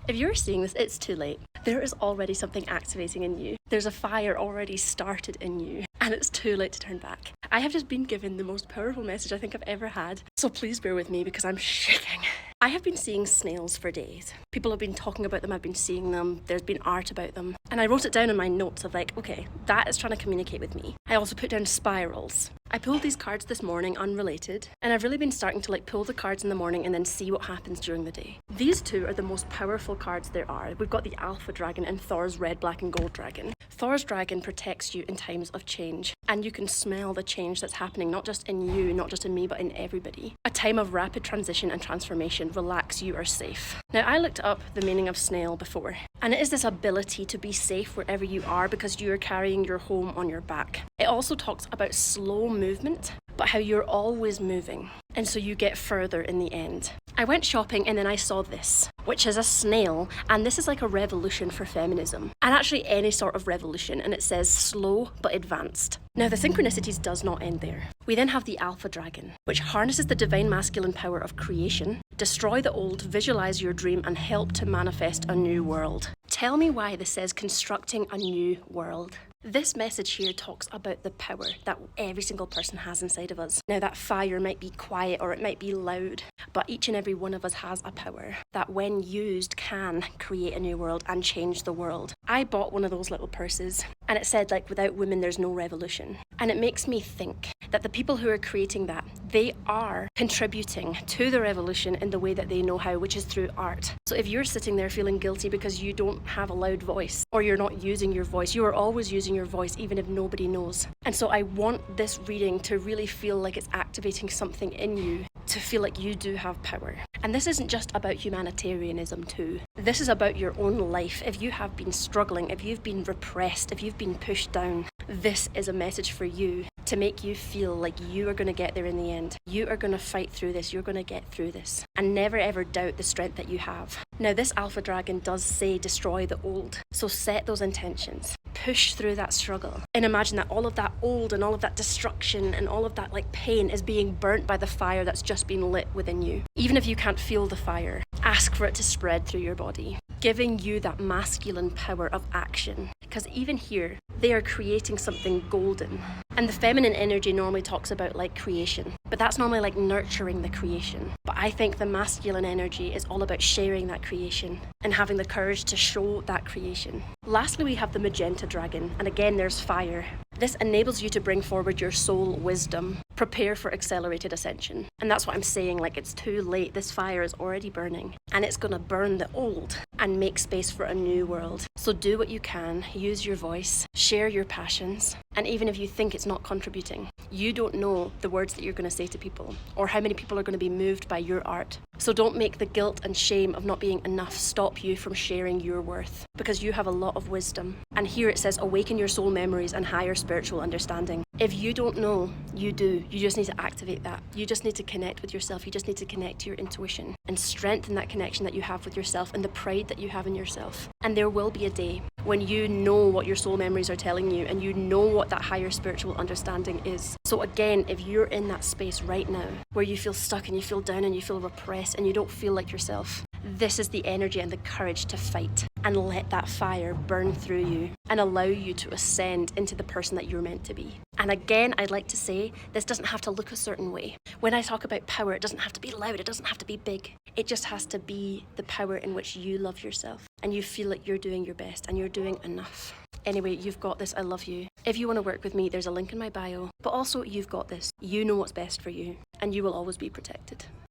If you're seeing this, it's too late. There is already something activating in you. There's a fire already started in you, and it's too late to turn back. I have just been given the most powerful message I think I've ever had, so please bear with me because I'm shaking. I have been seeing snails for days. People have been talking about them, I've been seeing them, there's been art about them. And I wrote it down in my notes of like, okay, that is trying to communicate with me. I also put down spirals. I pulled these cards this morning, unrelated, and I've really been starting to like pull the cards in the morning and then see what happens during the day. These two are the most powerful cards there are. We've got the Alpha Dragon and Thor's Red, Black and Gold Dragon. Thor's Dragon protects you in times of change, and you can smell the change that's happening, not just in you, not just in me, but in everybody. A time of rapid transition and transformation. Relax, you are safe. Now, I looked up the meaning of snail before, and it is this ability to be safe wherever you are because you are carrying your home on your back. It also talks about slow movement, but how you're always moving, and so you get further in the end. I went shopping and then I saw this, which is a snail, and this is like a revolution for feminism, and actually any sort of revolution, and it says slow but advanced. Now the synchronicities does not end there. We then have the Alpha Dragon, which harnesses the divine masculine power of creation, destroy the old, visualize your dream, and help to manifest a new world. Tell me why this says constructing a new world. This message here talks about the power that every single person has inside of us. Now that fire might be quiet or it might be loud, but each and every one of us has a power that when used can create a new world and change the world. I bought one of those little purses and it said like, without women there's no revolution. And it makes me think that the people who are creating that, they are contributing to the revolution in the way that they know how, which is through art. So if you're sitting there feeling guilty because you don't have a loud voice or you're not using your voice, you are always using your voice even if nobody knows. And so I want this reading to really feel like it's activating something in you, to feel like you do have power. And this isn't just about humanitarianism too. This is about your own life. If you have been struggling, if you've been repressed, if you've been pushed down, this is a message for you to make you feel like you are going to get there in the end. You are going to fight through this. You're going to get through this. And never ever doubt the strength that you have. Now this Alpha Dragon does say destroy the old. So set those intentions. Push through that struggle. And imagine that all of that old and all of that destruction and all of that like pain is being burnt by the fire that's just been lit within you. Even if you can't feel the fire, ask for it to spread through your body, giving you that masculine power of action. Because even here, they are creating something golden. And the feminine energy normally talks about like creation, but that's normally like nurturing the creation. But I think the masculine energy is all about sharing that creation and having the courage to show that creation. Lastly, we have the Magenta Dragon, and again there's fire. This enables you to bring forward your soul wisdom, prepare for accelerated ascension. And that's what I'm saying, like it's too late, this fire is already burning and it's gonna burn the old and make space for a new world. So do what you can, use your voice, share your passions, and even if you think it's not contributing, you don't know the words that you're gonna say to people or how many people are gonna be moved by your art. So don't make the guilt and shame of not being enough stop you from sharing your worth, because you have a lot of wisdom. And here it says awaken your soul memories and higher spiritual understanding. If you don't know, you do. You just need to activate that. You just need to connect with yourself. You just need to connect to your intuition and strengthen that connection that you have with yourself and the pride that you have in yourself. And there will be a day when you know what your soul memories are telling you and you know what that higher spiritual understanding is. So again, if you're in that space right now where you feel stuck and you feel down and you feel repressed and you don't feel like yourself, this is the energy and the courage to fight and let that fire burn through you and allow you to ascend into the person that you're meant to be. And again, I'd like to say, this doesn't have to look a certain way. When I talk about power, it doesn't have to be loud, it doesn't have to be big. It just has to be the power in which you love yourself and you feel like you're doing your best and you're doing enough. Anyway, you've got this. I love you. If you want to work with me, there's a link in my bio. But also, you've got this. You know what's best for you and you will always be protected.